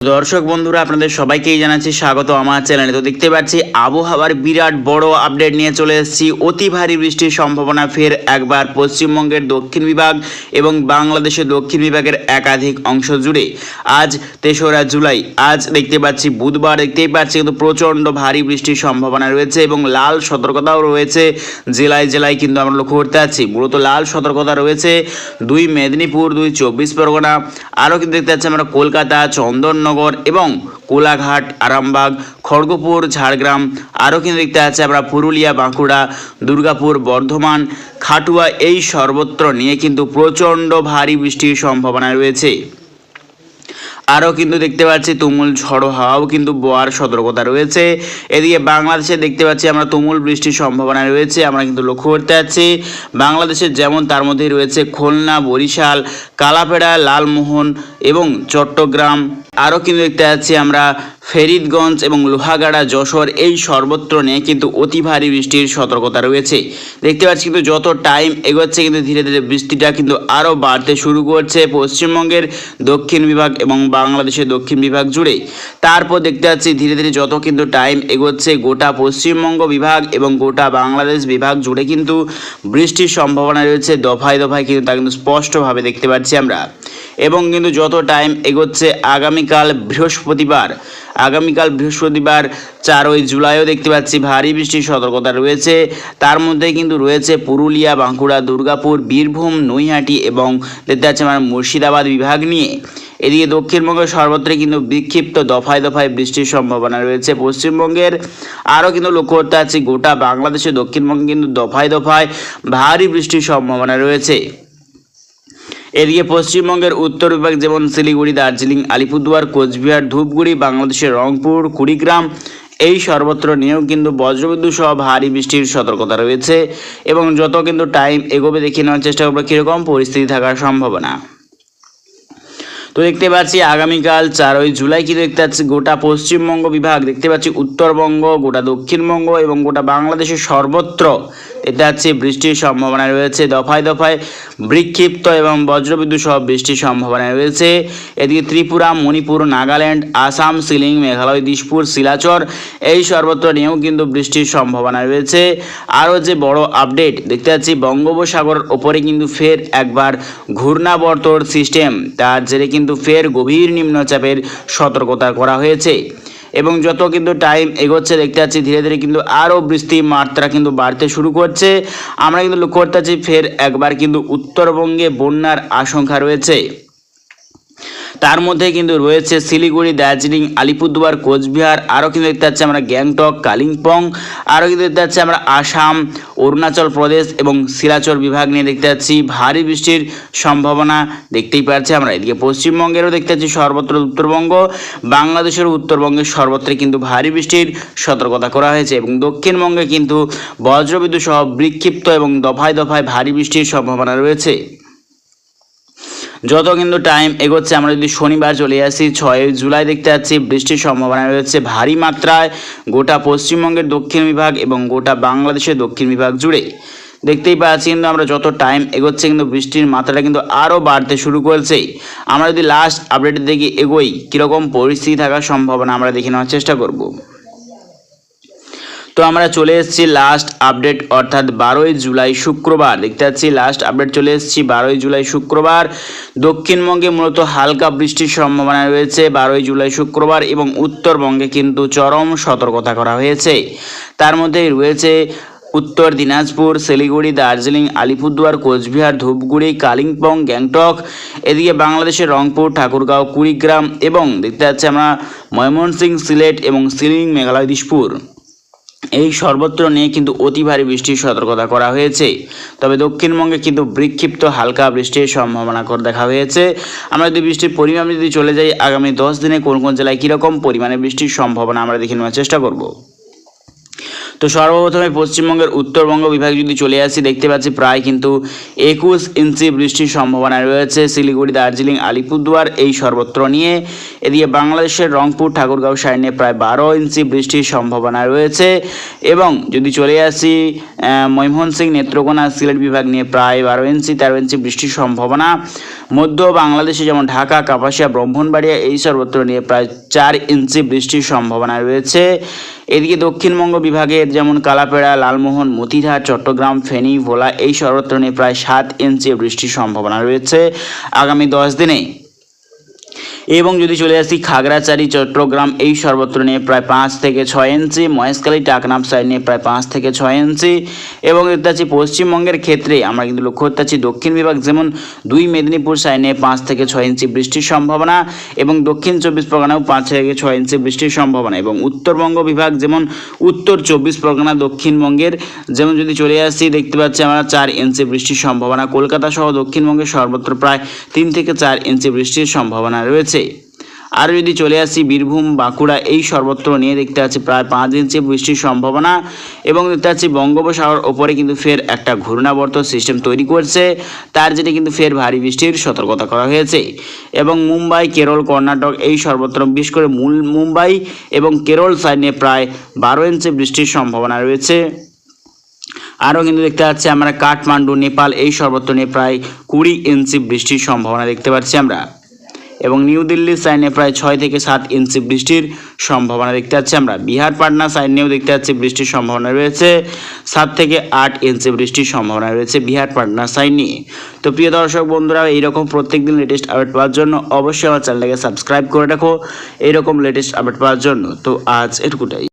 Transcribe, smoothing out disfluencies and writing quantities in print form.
দর্শক বন্ধুরা আপনাদের সবাইকেই জানাচ্ছি স্বাগত আমার চ্যানেলে। তো দেখতে পাচ্ছি আবহাওয়ার বিরাট বড় আপডেট নিয়ে চলে এসেছি। অতি ভারী বৃষ্টির সম্ভাবনা ফের একবার পশ্চিমবঙ্গের দক্ষিণ বিভাগ এবং বাংলাদেশের দক্ষিণ বিভাগের একাধিক অংশ জুড়ে। আজ 3রা জুলাই, আজ দেখতে পাচ্ছি বুধবার, দেখতেই পাচ্ছি কিন্তু প্রচণ্ড ভারী বৃষ্টির সম্ভাবনা রয়েছে এবং লাল সতর্কতাও রয়েছে জেলায় জেলায়। কিন্তু আমরা লক্ষ্য করতে পারছি মূলত লাল সতর্কতা রয়েছে 2 মেদিনীপুর, 2 24 পরগনা, আরও কিন্তু দেখতে পাচ্ছি আমরা কলকাতা, চন্দননগর এবং কোলাঘাট, আরামবাগ, খড়গপুর, ঝাড়গ্রাম, আরও কিন্তু দেখতে পাচ্ছি আমরা পুরুলিয়া, বাঁকুড়া, দুর্গাপুর, বর্ধমান, খাটুয়া, এই সর্বত্র নিয়ে কিন্তু প্রচণ্ড ভারী বৃষ্টির সম্ভাবনা রয়েছে। আরও কিন্তু দেখতে পাচ্ছি তুমুল ঝড়ো হাওয়াও কিন্তু বওয়ার সতর্কতা রয়েছে। এদিকে বাংলাদেশে দেখতে পাচ্ছি আমরা তুমুল বৃষ্টির সম্ভাবনা রয়েছে, আমরা কিন্তু লক্ষ্য করতে পারছি বাংলাদেশের যেমন তার মধ্যেই রয়েছে খুলনা, বরিশাল, কালাপেড়া, লালমোহন এবং চট্টগ্রাম, আরও কিন্তু দেখতে পাচ্ছি আমরা ফরিদগঞ্জ এবং লোহাগাড়া, যশোর, এই সর্বত্র নিয়ে কিন্তু অতি ভারী বৃষ্টির সতর্কতা রয়েছে। দেখতে পাচ্ছি কিন্তু যত টাইম এগোচ্ছে কিন্তু ধীরে ধীরে বৃষ্টিটা কিন্তু আরও বাড়তে শুরু করছে পশ্চিমবঙ্গের দক্ষিণ বিভাগ এবং বাংলাদেশের দক্ষিণ বিভাগ জুড়ে। তারপর দেখতে পাচ্ছি ধীরে ধীরে যত কিন্তু টাইম এগোচ্ছে গোটা পশ্চিমবঙ্গ বিভাগ এবং গোটা বাংলাদেশ বিভাগ জুড়ে কিন্তু বৃষ্টির সম্ভাবনা রয়েছে দফায় দফায়, কিন্তু তা কিন্তু স্পষ্টভাবে দেখতে পাচ্ছি আমরা। এবং কিন্তু যত টাইম এগোচ্ছে আগামীকাল বৃহস্পতিবার 4ই জুলাইও দেখতে পাচ্ছি ভারী বৃষ্টির সতর্কতা রয়েছে। তার মধ্যে কিন্তু রয়েছে পুরুলিয়া, বাঁকুড়া, দুর্গাপুর, বীরভূম, নৈহাটি এবং দেখতে পাচ্ছি আমরা মুর্শিদাবাদ বিভাগ নিয়ে। এদিকে দক্ষিণবঙ্গের সর্বত্রই কিন্তু বিক্ষিপ্ত দফায় দফায় বৃষ্টির সম্ভাবনা রয়েছে পশ্চিমবঙ্গের। আরও কিন্তু লক্ষ্য করতে পারছি গোটা বাংলাদেশে দক্ষিণবঙ্গে কিন্তু দফায় দফায় ভারী বৃষ্টির সম্ভাবনা রয়েছে। এদিকে পশ্চিমবঙ্গের উত্তর বিভাগ যেমন শিলিগুড়ি, দার্জিলিং, আলিপুরদুয়ার, কোচবিহার, ধূপগুড়ি, বাংলাদেশের রংপুর, কুড়িগ্রাম, এই সর্বত্র নিয়েও কিন্তু বজ্রবিদ্যুৎ সহ ভারী বৃষ্টির সতর্কতা রয়েছে। এবং যত কিন্তু টাইম এগোবে দেখিয়ে নেওয়ার চেষ্টা করবো কীরকম পরিস্থিতি থাকার সম্ভাবনা। তো দেখতে পাচ্ছি আগামীকাল 4ই জুলাই কিন্তু দেখতে পাচ্ছি গোটা পশ্চিমবঙ্গ বিভাগ, দেখতে পাচ্ছি উত্তরবঙ্গ, গোটা দক্ষিণবঙ্গ এবং গোটা বাংলাদেশের সর্বত্র দেখতে পাচ্ছি বৃষ্টির সম্ভাবনা রয়েছে দফায় দফায় বিক্ষিপ্ত এবং বজ্রবিদ্যুৎ সহ বৃষ্টির সম্ভাবনা রয়েছে। এদিকে ত্রিপুরা, মণিপুর, নাগাল্যান্ড, আসাম, শিলিং, মেঘালয়, দিশপুর, শিলাচর, এই সর্বত্র নিয়েও কিন্তু বৃষ্টির সম্ভাবনা রয়েছে। আরও যে বড় আপডেট দেখতে পাচ্ছি বঙ্গোপসাগরের ওপরে কিন্তু ফের একবার ঘূর্ণাবর্তর সিস্টেম, তার জেরে কিন্তু ফের গভীর নিম্নচাপের সতর্কতা করা হয়েছে। এবং যত কিন্তু টাইম এগোচ্ছে দেখতে পাচ্ছি ধীরে ধীরে কিন্তু আরও বৃষ্টির মাত্রা কিন্তু বাড়তে শুরু করছে। আমরা কিন্তু লক্ষ্য করতে পারছি ফের একবার কিন্তু উত্তরবঙ্গে বন্যার আশঙ্কা রয়েছে। তার মধ্যে কিন্তু রয়েছে শিলিগুড়ি, দার্জিলিং, আলিপুরদুয়ার, কোচবিহার, আরও কিন্তু দেখতে পাচ্ছি আমরা গ্যাংটক, কালিম্পং, আরও কিন্তু দেখতে পাচ্ছি আমরা আসাম, অরুণাচল প্রদেশ এবং শিলাচর বিভাগ নিয়ে দেখতে পাচ্ছি ভারী বৃষ্টির সম্ভাবনা দেখতেই পাচ্ছি আমরা। এদিকে পশ্চিমবঙ্গেরও দেখতে পাচ্ছি সর্বত্র, উত্তরবঙ্গ, বাংলাদেশের উত্তরবঙ্গের সর্বত্র কিন্তু ভারী বৃষ্টির সতর্কতা করা হয়েছে। এবং দক্ষিণবঙ্গে কিন্তু বজ্রবিদ্যুৎ সহ বিক্ষিপ্ত এবং দফায় দফায় ভারী বৃষ্টির সম্ভাবনা রয়েছে। যত কিন্তু টাইম এগোচ্ছে আমরা যদি শনিবার চলে আসি 6ই জুলাই দেখতে পাচ্ছি বৃষ্টির সম্ভাবনা রয়েছে ভারী মাত্রায় গোটা পশ্চিমবঙ্গের দক্ষিণ বিভাগ এবং গোটা বাংলাদেশের দক্ষিণ বিভাগ জুড়ে। দেখতেই পাচ্ছি কিন্তু আমরা যত টাইম এগোচ্ছে কিন্তু বৃষ্টির মাত্রাটা কিন্তু আরও বাড়তে শুরু করছে। আমরা যদি লাস্ট আপডেটের দিকে এগোই কীরকম পরিস্থিতি থাকার সম্ভাবনা আমরা দেখে নেওয়ার চেষ্টা করব। তো আমরা চলে এসেছি লাস্ট আপডেট অর্থাৎ 12ই জুলাই শুক্রবার, দেখতে পাচ্ছি লাস্ট আপডেট চলে এসেছি 12ই জুলাই শুক্রবার। দক্ষিণবঙ্গে মূলত হালকা বৃষ্টির সম্ভাবনা রয়েছে 12ই জুলাই শুক্রবার এবং উত্তরবঙ্গে কিন্তু চরম সতর্কতা করা হয়েছে। তার মধ্যেই রয়েছে উত্তর দিনাজপুর, শিলিগুড়ি, দার্জিলিং, আলিপুরদুয়ার, কোচবিহার, ধূপগুড়ি, কালিম্পং, গ্যাংটক, এদিকে বাংলাদেশের রংপুর, ঠাকুরগাঁও, কুড়িগ্রাম এবং দেখতে পাচ্ছি আমরা ময়মনসিংহ, সিলেট এবং শিলিং, মেঘালয়, দিশপুর, এই সর্বত্র নিয়ে কিন্তু অতি ভারী বৃষ্টির সতর্কতা করা হয়েছে। তবে দক্ষিণবঙ্গে কিন্তু বিক্ষিপ্ত হালকা বৃষ্টির সম্ভাবনা করে দেখা হয়েছে। আমরা যদি বৃষ্টির পরিমাণ যদি চলে যাই আগামী 10 দিনে কোন কোন জেলায় কীরকম পরিমাণে বৃষ্টির সম্ভাবনা আমরা দেখে নেওয়ার চেষ্টা করব। তো তো সর্বপ্রথমে পশ্চিমবঙ্গের উত্তরবঙ্গ বিভাগ যদি চলে আসি, দেখতে পাচ্ছি প্রায় কিন্তু 21 ইঞ্চি বৃষ্টির সম্ভাবনা রয়েছে শিলিগুড়ি, দার্জিলিং, আলিপুরদুয়ার এই সর্বত্র নিয়ে। এদিকে বাংলাদেশের রংপুর, ঠাকুরগাঁও সাইড নিয়ে প্রায় 12 ইঞ্চি বৃষ্টির সম্ভাবনা রয়েছে। এবং যদি চলে আসি ময়মনসিংহ, নেত্রকোনা, সিলেট বিভাগ নিয়ে প্রায় 12 ইঞ্চি 13 ইঞ্চি বৃষ্টির সম্ভাবনা। মধ্য বাংলাদেশে যেমন ঢাকা, কাপাসিয়া, ব্রাহ্মণবাড়িয়া এই সর্বত্র নিয়ে প্রায় 4 ইঞ্চি বৃষ্টির সম্ভাবনা রয়েছে। এদিকে দক্ষিণবঙ্গ বিভাগের যেমন কালাপেড়া, লালমোহন, মতিহার, চট্টগ্রাম, ফেনী, ভোলা এই সর্বত্র নিয়ে প্রায় 7 ইঞ্চি বৃষ্টির সম্ভাবনা রয়েছে আগামী 10 দিনে। এবং যদি চলে আসি খাগড়াছড়ি, চট্টগ্রাম এই সর্বত্র নিয়ে প্রায় 5 থেকে 6 ইঞ্চি, মহেশখালী, টাকনাফ সাইড নিয়ে প্রায় 5 থেকে 6 ইঞ্চি। এবং দেখতে পাচ্ছি পশ্চিমবঙ্গের ক্ষেত্রে আমরা কিন্তু লক্ষ্য করতে পারছি দক্ষিণ বিভাগ যেমন 2 মেদিনীপুর সাইড নিয়ে 5 থেকে 6 ইঞ্চি বৃষ্টির সম্ভাবনা, এবং দক্ষিণ 24 পরগনাও 5 থেকে 6 ইঞ্চি বৃষ্টির সম্ভাবনা। এবং উত্তরবঙ্গ বিভাগ যেমন উত্তর 24 পরগনা, দক্ষিণবঙ্গের যেমন যদি চলে আসি, দেখতে পাচ্ছি আমরা 4 ইঞ্চি বৃষ্টির সম্ভাবনা। কলকাতা সহ দক্ষিণবঙ্গের সর্বত্র প্রায় 3 থেকে 4 ইঞ্চি বৃষ্টির সম্ভাবনা রয়েছে। আর যদি চলে আসি বীরভূম, বাঁকুড়া এই সর্বত্র নিয়ে দেখতে পাচ্ছি প্রায় 5 ইঞ্চি বৃষ্টির সম্ভাবনা। এবং দেখতে পাচ্ছি বঙ্গোপসাগর ওপরে কিন্তু ফের একটা ঘূর্ণাবর্ত সিস্টেম তৈরি করছে, তার যেটা কিন্তু ফের ভারী বৃষ্টির সতর্কতা করা হয়েছে। এবং মুম্বাই, কেরল, কর্ণাটক এই সর্বত্র বিশেষ করে মুম্বাই এবং কেরল সাইড নিয়ে প্রায় 12 ইঞ্চি বৃষ্টির সম্ভাবনা রয়েছে। আরও কিন্তু দেখতে পাচ্ছি আমরা কাঠমান্ডু, নেপাল এই সর্বত্র নিয়ে প্রায় 20 ইঞ্চি বৃষ্টির সম্ভাবনা দেখতে পাচ্ছি আমরা। এবং নিউ দিল্লি সাইডে প্রায় 6 থেকে 7 ইঞ্চি বৃষ্টির সম্ভাবনা দেখতে পাচ্ছি আমরা। বিহার, পাটনা সাইড নিয়েও দেখতে পাচ্ছি বৃষ্টির সম্ভাবনা রয়েছে, 7 থেকে 8 ইঞ্চি বৃষ্টির সম্ভাবনা রয়েছে বিহার, পাটনা সাইড নিয়ে। তো প্রিয় দর্শক বন্ধুরা, এইরকম প্রত্যেকদিন লেটেস্ট আপডেট পাওয়ার জন্য অবশ্যই আমার চ্যানেলটাকে সাবস্ক্রাইব করে রাখো এইরকম লেটেস্ট আপডেট পাওয়ার জন্য। তো আজ এটুকুটাই।